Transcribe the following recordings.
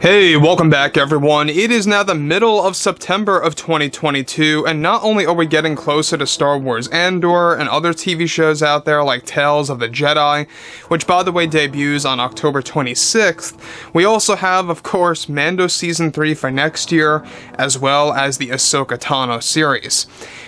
Hey, welcome back everyone. It is now the middle of September of 2022, and not only are we getting closer to Star Wars Andor and other TV shows out there like Tales of the Jedi, which by the way debuts on October 26th, we also have, of course, Mando Season 3 for next year, as well as the Ahsoka Tano series.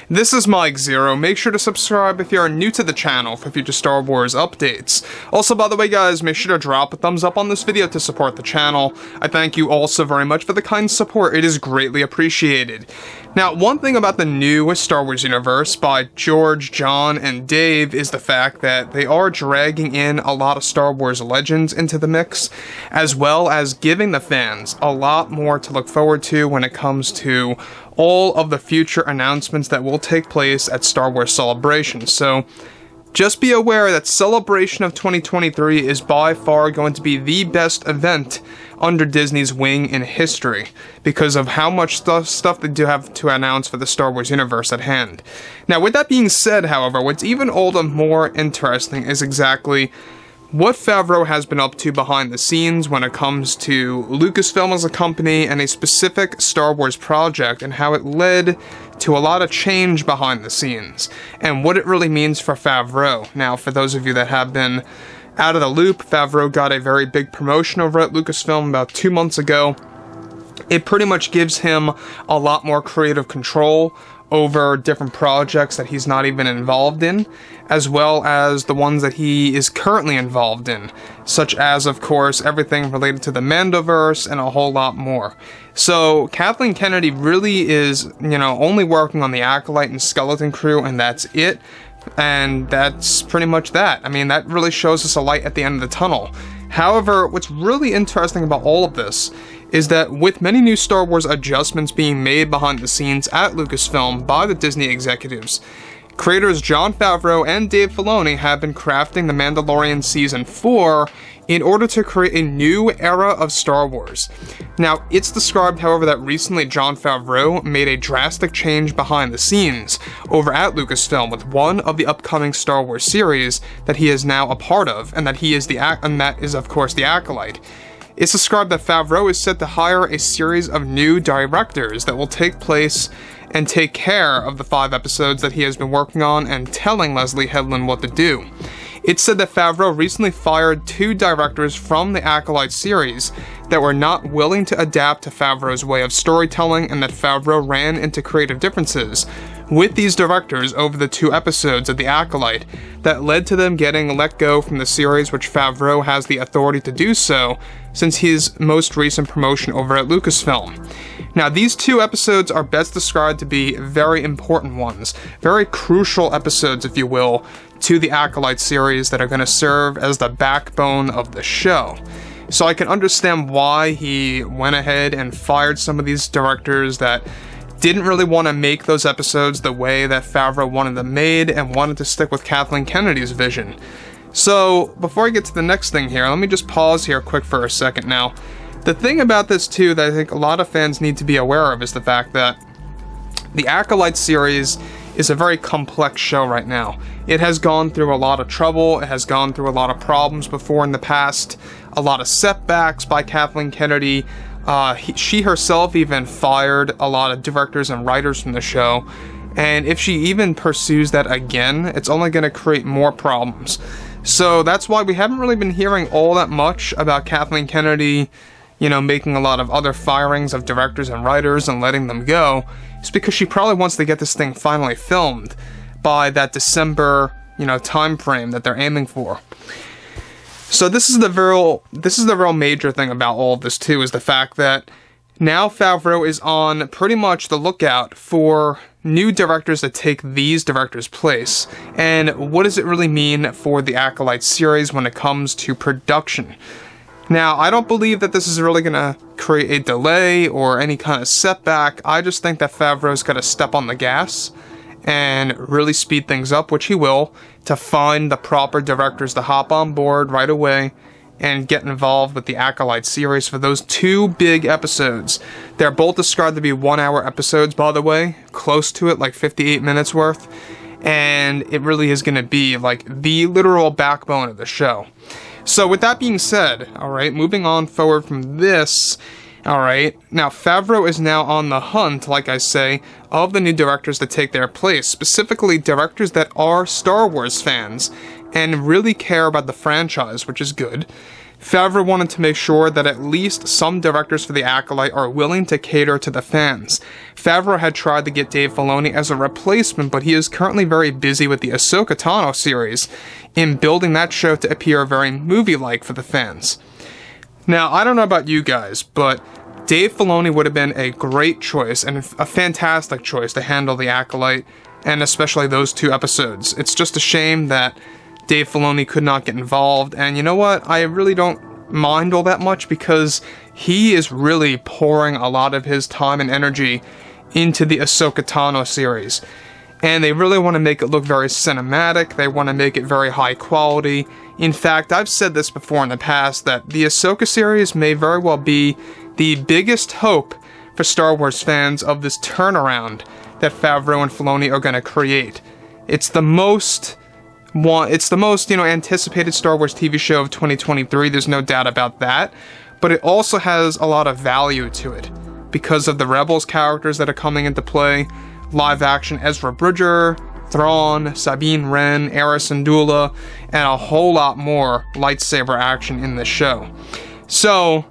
This is Mike Zero. Make sure to subscribe if you are new to the channel for future Star Wars updates. Also, by the way guys, make sure to drop a thumbs up on this video to support the channel. I thank you all so very much for the kind support. It is greatly appreciated. Now, one thing about the new Star Wars universe by George, Jon, and Dave is the fact that they are dragging in a lot of Star Wars legends into the mix, as well as giving the fans a lot more to look forward to when it comes to all of the future announcements that will take place at Star Wars Celebration. So just be aware that Celebration of 2023 is by far going to be the best event under Disney's wing in history because of how much stuff they do have to announce for the Star Wars universe at hand. Now, with that being said, however, what's even all the more interesting is exactly what Favreau has been up to behind the scenes when it comes to Lucasfilm as a company and a specific Star Wars project, and how it led to a lot of change behind the scenes, and what it really means for Favreau. Now, for those of you that have been out of the loop, Favreau got a very big promotion over at Lucasfilm about 2 months ago. It pretty much gives him a lot more creative control over different projects that he's not even involved in, as well as the ones that he is currently involved in, such as, of course, everything related to the Mandoverse and a whole lot more. So Kathleen Kennedy really is, only working on the Acolyte and Skeleton Crew, and that's it. And that's pretty much that. I mean, that really shows us a light at the end of the tunnel. However, what's really interesting about all of this is that with many new Star Wars adjustments being made behind the scenes at Lucasfilm by the Disney executives, creators Jon Favreau and Dave Filoni have been crafting The Mandalorian Season 4 in order to create a new era of Star Wars. Now, it's described, however, that recently Jon Favreau made a drastic change behind the scenes over at Lucasfilm with one of the upcoming Star Wars series that he is now a part of, and that is, of course, the Acolyte. It's described that Favreau is set to hire a series of new directors that will take place and take care of the 5 episodes that he has been working on and telling Leslie Headland what to do. It's said that Favreau recently fired 2 directors from the Acolyte series that were not willing to adapt to Favreau's way of storytelling, and that Favreau ran into creative differences with these directors over the 2 episodes of The Acolyte that led to them getting let go from the series, which Favreau has the authority to do so since his most recent promotion over at Lucasfilm. Now, these 2 episodes are best described to be very important ones, very crucial episodes, if you will, to the Acolyte series that are going to serve as the backbone of the show. So I can understand why he went ahead and fired some of these directors that didn't really want to make those episodes the way that Favreau wanted them made and wanted to stick with Kathleen Kennedy's vision. So, before I get to the next thing here, let me just pause here quick for a second now. The thing about this too that I think a lot of fans need to be aware of is the fact that the Acolyte series is a very complex show right now. It has gone through a lot of trouble, it has gone through a lot of problems before in the past, a lot of setbacks by Kathleen Kennedy. She herself even fired a lot of directors and writers from the show, and if she even pursues that again, it's only going to create more problems. So that's why we haven't really been hearing all that much about Kathleen Kennedy, making a lot of other firings of directors and writers and letting them go. It's because she probably wants to get this thing finally filmed by that December, time frame that they're aiming for. So this is the real major thing about all of this too, is the fact that now Favreau is on pretty much the lookout for new directors to take these directors' place. And what does it really mean for the Acolyte series when it comes to production? Now, I don't believe that this is really going to create a delay or any kind of setback. I just think that Favreau's got to step on the gas and really speed things up, which he will, to find the proper directors to hop on board right away and get involved with the Acolyte series for those 2 big episodes. They're both described to be 1-hour episodes, by the way, close to it, like 58 minutes worth, and it really is going to be like the literal backbone of the show. So with that being said, alright, moving on forward from this, Alright, now Favreau is now on the hunt, like I say, of the new directors to take their place, specifically directors that are Star Wars fans and really care about the franchise, which is good. Favreau wanted to make sure that at least some directors for the Acolyte are willing to cater to the fans. Favreau had tried to get Dave Filoni as a replacement, but he is currently very busy with the Ahsoka Tano series in building that show to appear very movie-like for the fans. Now, I don't know about you guys, but Dave Filoni would have been a great choice and a fantastic choice to handle the Acolyte, and especially those 2 episodes. It's just a shame that Dave Filoni could not get involved, and you know what? I really don't mind all that much because he is really pouring a lot of his time and energy into the Ahsoka Tano series. And they really want to make it look very cinematic, they want to make it very high quality. In fact, I've said this before in the past, that the Ahsoka series may very well be the biggest hope for Star Wars fans of this turnaround that Favreau and Filoni are going to create. It's the most, anticipated Star Wars TV show of 2023, there's no doubt about that, but it also has a lot of value to it, because of the Rebels characters that are coming into play, live-action Ezra Bridger, Thrawn, Sabine Wren, Aira Syndulla, and a whole lot more lightsaber action in this show. So,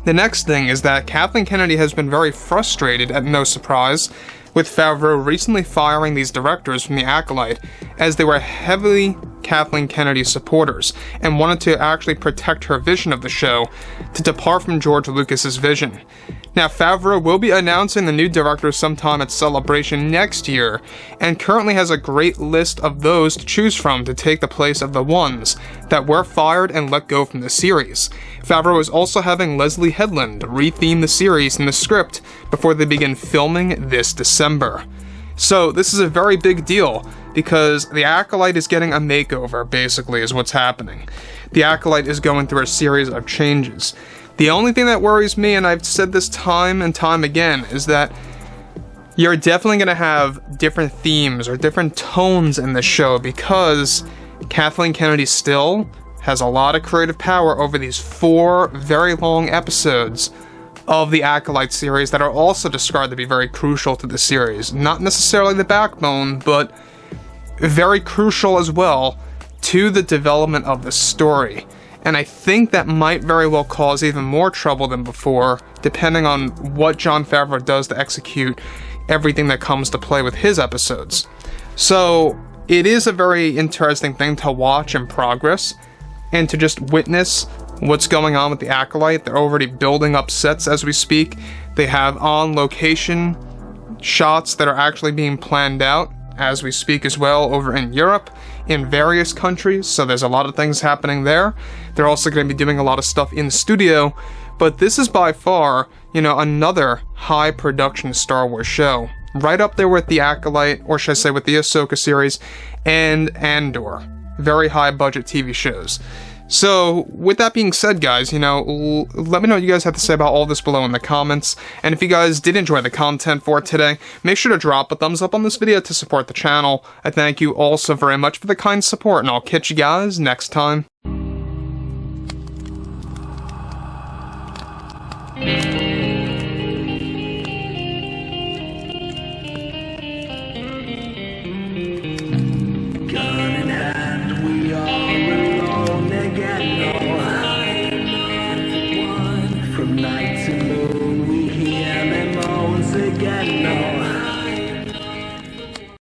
the next thing is that Kathleen Kennedy has been very frustrated, at no surprise, with Favreau recently firing these directors from the Acolyte, as they were heavily Kathleen Kennedy supporters, and wanted to actually protect her vision of the show, to depart from George Lucas's vision. Now, Favreau will be announcing the new directors sometime at Celebration next year, and currently has a great list of those to choose from to take the place of the ones that were fired and let go from the series. Favreau is also having Leslie Headland retheme the series in the script before they begin filming this December. So, this is a very big deal, because the Acolyte is getting a makeover, basically, is what's happening. The Acolyte is going through a series of changes. The only thing that worries me, and I've said this time and time again, is that you're definitely going to have different themes or different tones in the show, because Kathleen Kennedy still has a lot of creative power over these 4 very long episodes of the Acolyte series that are also described to be very crucial to the series. Not necessarily the backbone, but very crucial as well to the development of the story. And I think that might very well cause even more trouble than before, depending on what Jon Favreau does to execute everything that comes to play with his episodes. So, it is a very interesting thing to watch in progress, and to just witness what's going on with the Acolyte. They're already building up sets as we speak. They have on-location shots that are actually being planned out as we speak as well over in Europe, in various countries, so there's a lot of things happening there. They're also going to be doing a lot of stuff in studio, but this is by far, another high-production Star Wars show. Right up there with the Acolyte, or should I say with the Ahsoka series, and Andor. Very high-budget TV shows. So, with that being said, guys, let me know what you guys have to say about all this below in the comments, and if you guys did enjoy the content for today, make sure to drop a thumbs up on this video to support the channel. I thank you all so very much for the kind support, and I'll catch you guys next time. From night to morning.